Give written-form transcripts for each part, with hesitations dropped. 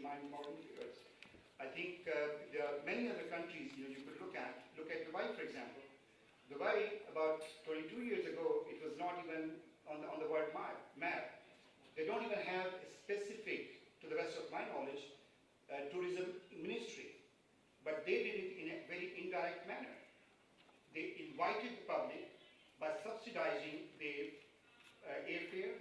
mind foreign viewers. I think there are many other countries you could look at. Look at Dubai, for example. Dubai, about 22 years ago, it was not even on the world map. They don't even have a specific, to the best of my knowledge, tourism ministry. But they did it in a very indirect manner. They invited the public by subsidizing the airfare,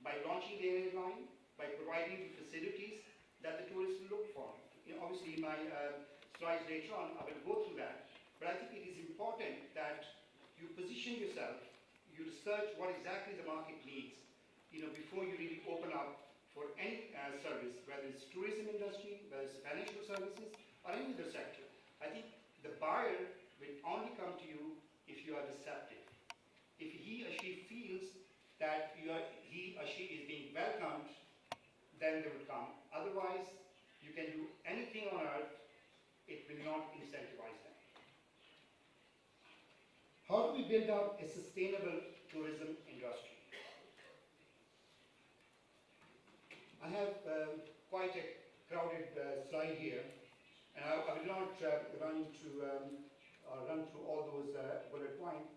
by launching the airline, by providing the facilities that the tourists look for. Obviously, in my slides later on, I will go through that. But I think it is important that you position yourself, you research what exactly the market needs, before you really open up for any service, whether it's tourism industry, whether it's financial services, or any other sector. I think the buyer will only come to you if you are receptive. If he or she feels that he or she is being welcomed, then they will come. Otherwise, you can do anything on earth, it will not incentivize them. How do we build up a sustainable tourism industry? I have quite a crowded slide here, and I will not run through all those bullet points.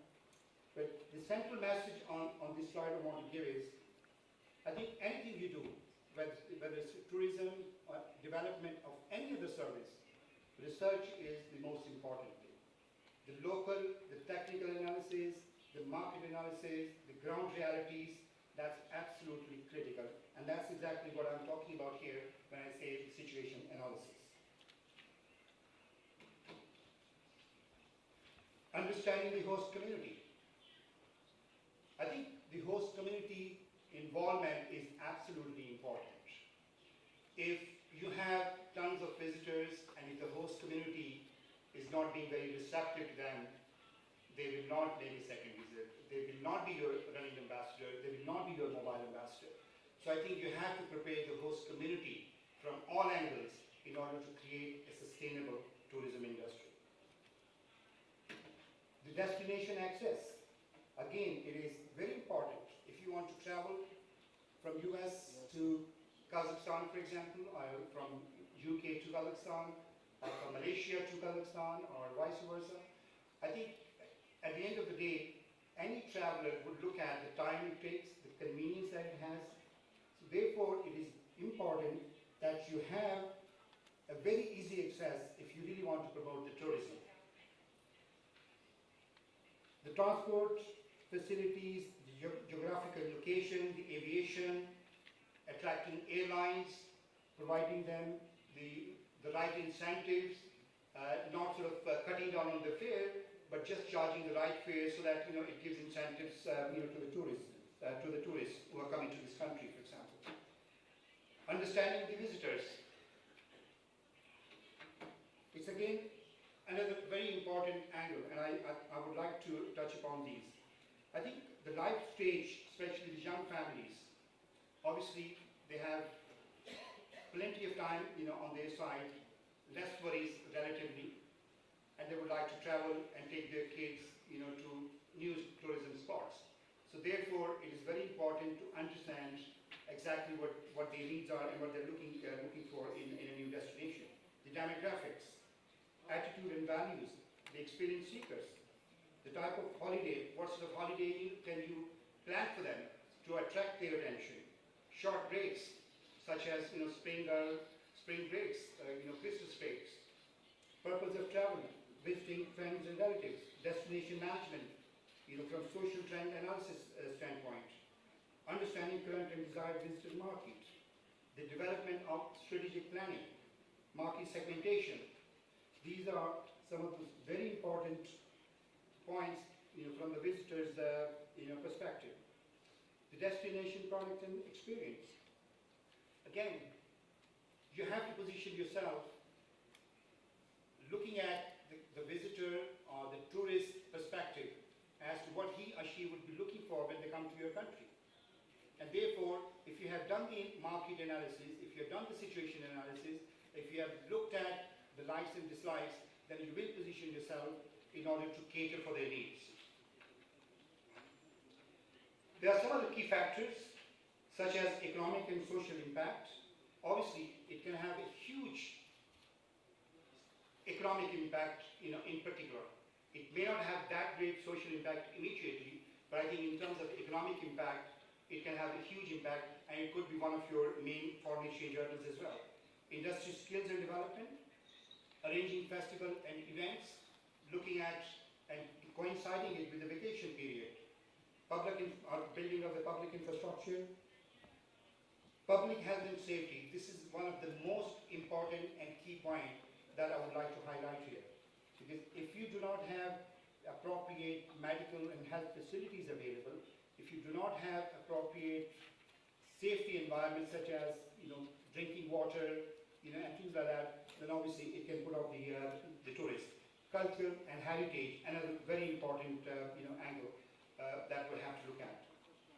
But the central message on this slide I want to give is, I think anything you do, whether it's tourism or development of any other service, research is the most important thing. The local, the technical analysis, the market analysis, the ground realities, that's absolutely critical. And that's exactly what I'm talking about here when I say situation analysis. Understanding the host community. I think the host community involvement is absolutely important. If you have tons of visitors and if the host community is not being very receptive to them, they will not make a second visit. They will not be your running ambassador. They will not be your mobile ambassador. So I think you have to prepare the host community from all angles in order to create a sustainable tourism industry. The destination access. Again, it is very important. If you want to travel from US to Kazakhstan, for example, or from UK to Kazakhstan, or from Malaysia to Kazakhstan, or vice versa, I think at the end of the day, any traveler would look at the time it takes, the convenience that it has. So therefore, it is important that you have a very easy access if you really want to promote the tourism. The transport facilities, the geographical location, the aviation, attracting airlines, providing them the right incentives, not sort of cutting down on the fare, but just charging the right fare so that it gives incentives to the tourists who are coming to this country, for example. Understanding the visitors. It's again another very important angle, and I would like to touch upon these. I think the life stage, especially the young families, obviously they have plenty of time on their side, less worries relatively, and they would like to travel and take their kids to new tourism spots. So therefore, it is very important to understand exactly what their needs are and what they're looking for in a new destination. The demographics, attitude and values, the experience seekers, the type of holiday, what sort of holiday can you plan for them to attract their attention. Short breaks, such as spring breaks, Christmas breaks. Purpose of travel, visiting friends and relatives. Destination management, from social trend analysis standpoint. Understanding current and desired visitor market. The development of strategic planning. Market segmentation. These are some of the very important points from the visitor's perspective. The destination product and experience. Again, you have to position yourself looking at the visitor or the tourist perspective as to what he or she would be looking for when they come to your country. And therefore, if you have done the market analysis, if you have done the situation analysis, if you have looked at the likes and dislikes, then you will position yourself in order to cater for their needs. There are some other key factors, such as economic and social impact. obviously it can have a huge economic impact, in particular. It may not have that great social impact immediately, but I think in terms of economic impact, it can have a huge impact, and it could be one of your main foreign exchange earners as well. Industry skills and development, arranging festival and events, looking at and coinciding it with the vacation period, building of the public infrastructure, public health and safety. This is one of the most important and key points that I would like to highlight here. Because if you do not have appropriate medical and health facilities available, if you do not have appropriate safety environments such as drinking water, and things like that, then obviously it can put off the tourist. Culture and heritage, another very important angle that we'll have to look at.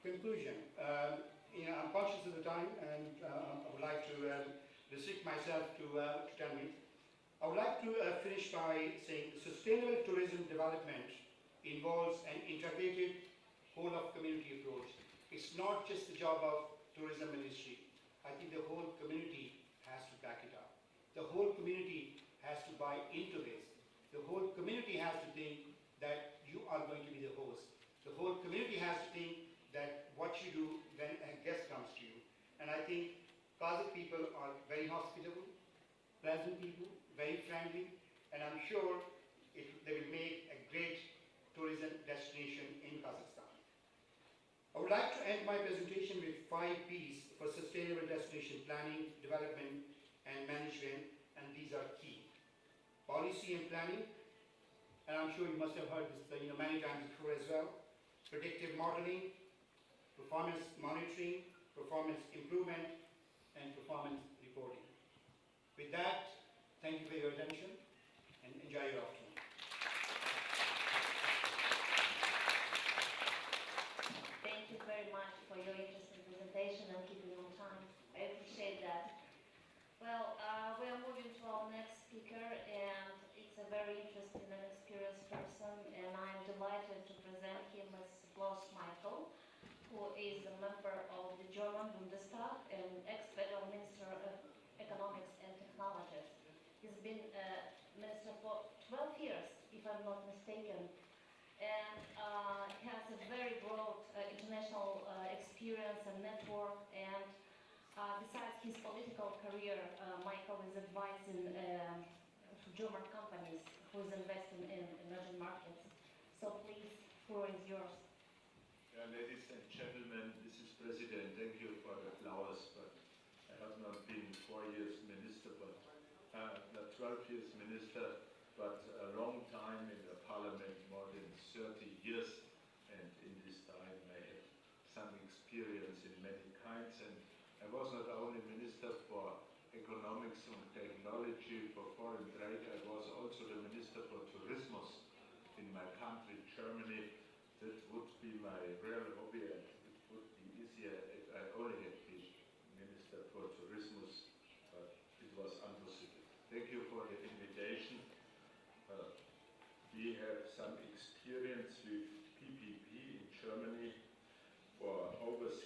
Conclusion. I'm conscious of the time, and I would like to restrict myself to 10 minutes. I would like to finish by saying sustainable tourism development involves an integrated whole of community approach. It's not just the job of tourism ministry. I think the whole community has to back it up. The whole community has to buy into this. The whole community has to think that you are going to be the host. The whole community has to think that what you do when a guest comes to you. And I think Kazakh people are very hospitable, pleasant people, very friendly, and I'm sure they will make a great tourism destination in Kazakhstan. I would like to end my presentation with 5 P's for sustainable destination planning, development, and management, and these are key. Policy and planning, and I'm sure you must have heard this many times before as well. Predictive modeling, performance monitoring, performance improvement, and performance reporting. With that, thank you for your attention, and enjoy your afternoon. Thank you very much for your interesting presentation and keeping on time. I appreciate that. Well, we are moving to our next speaker, and it's a very interesting and experienced person, and I'm delighted to present him as Klaus Michael, who is a member of the German Bundestag and ex-federal minister of economics and technology. He's been minister for 12 years, if I'm not mistaken, and he has a very broad international experience and network. And besides his political career, Michael is advising German companies who is investing in emerging markets. So please, floor is yours. Ladies and gentlemen, this is President. Thank you for the flowers, but I have not been 4 years minister, but not 12 years minister, but a long time in the parliament, more than 30 years, and in this time I had some experience in many kinds, and I was not only minister for economics and technology, for foreign trade, I was also the minister for tourism in my country, Germany. That would be my real hobby, and it would be easier if I only had been minister for tourism, but it was impossible. Thank you for the invitation. We have some experience with PPP in Germany for over 60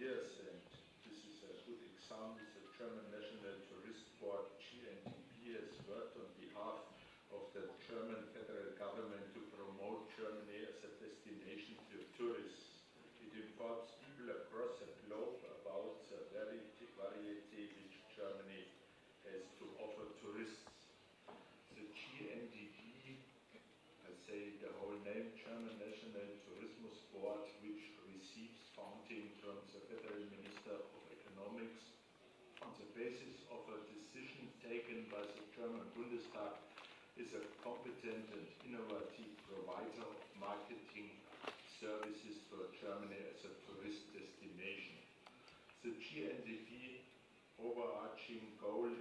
years, and this is a good example. The German National Tourist Board, GNTB, has worked on behalf of the German federal government to promote Germany as a destination for tourists. It informs people across the globe about the variety which Germany has to offer tourists. The GNTB, I say the whole name, German National Tourism Board, which receives funding from the Federal Minister of Economics on the basis of a decision taken by the German Bundestag, is a competent and innovative provider of marketing services for Germany as a tourist destination. The GNTB overarching goal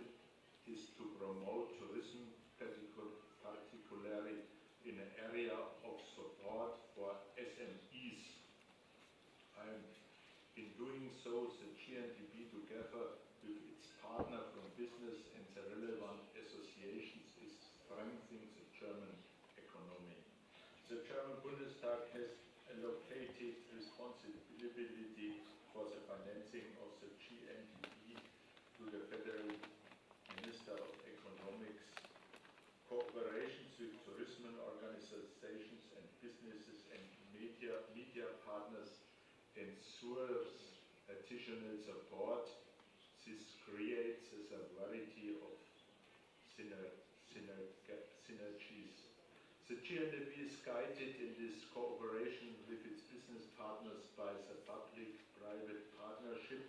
is to promote tourism, particularly in an area of support for SMEs. In doing so, the GNTB, together with its partner from business and the relevant associations, is strengthening the German economy. The German Bundestag has allocated responsibility for the financing of the GNTB to the Federal Minister of Economics, cooperations with tourism organizations and businesses and media partners ensures additional support. This creates a variety of synergies. The GNDP is guided in this cooperation with its business partners by the public-private partnership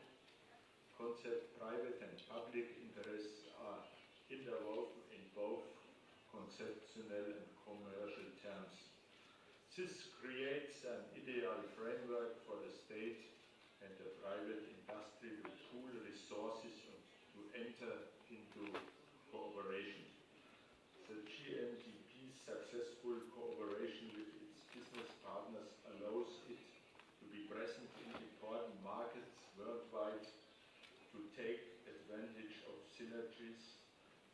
concept. Private and public interests are interwoven in both conceptual and commercial terms. This creates an ideal framework for the state and the private industry to pool resources and to enter into cooperation. The GNDP's successful cooperation with its business partners allows it to be present in important markets worldwide, to take advantage of synergies,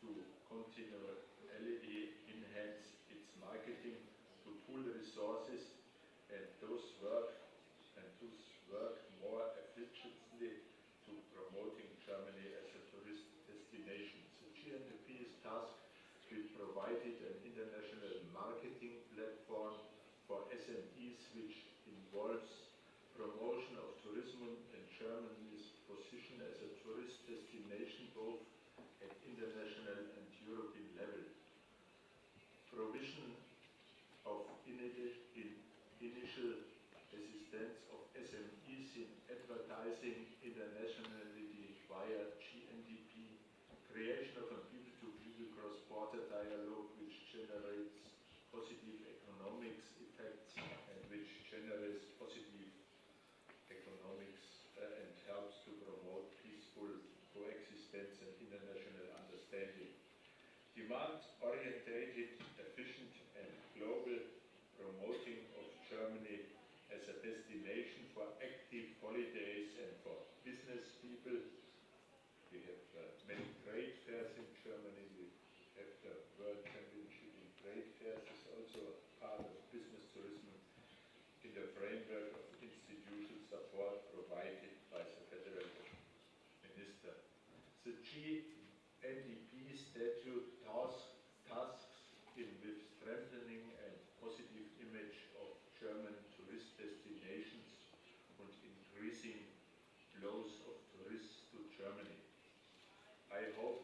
to continually enhance its marketing, to pool resources, and those work more efficiently to promoting Germany as a tourist destination. The GNDP is tasked with providing an international marketing platform for SMEs, which involves promotion of tourism and Germany's position as a tourist destination both at international and European level. Provision of initial assistance of SMEs in advertising internationally via GNDP, creation of a people-to-people cross-border dialogue which generates positive economics effects and which generates positive economics and helps to promote peaceful coexistence and international understanding. Demand-orientated, efficient and global promoting of Germany as a destination for active holidays and for business people. We have many trade fairs in Germany. We have the World Championship in Trade Fairs is also part of business tourism in the framework of institutional support provided by the Federal Minister. The GNDP statute tasks in with strengthening and positive image of German tourist destinations and increasing flows of tourists to Germany. I hope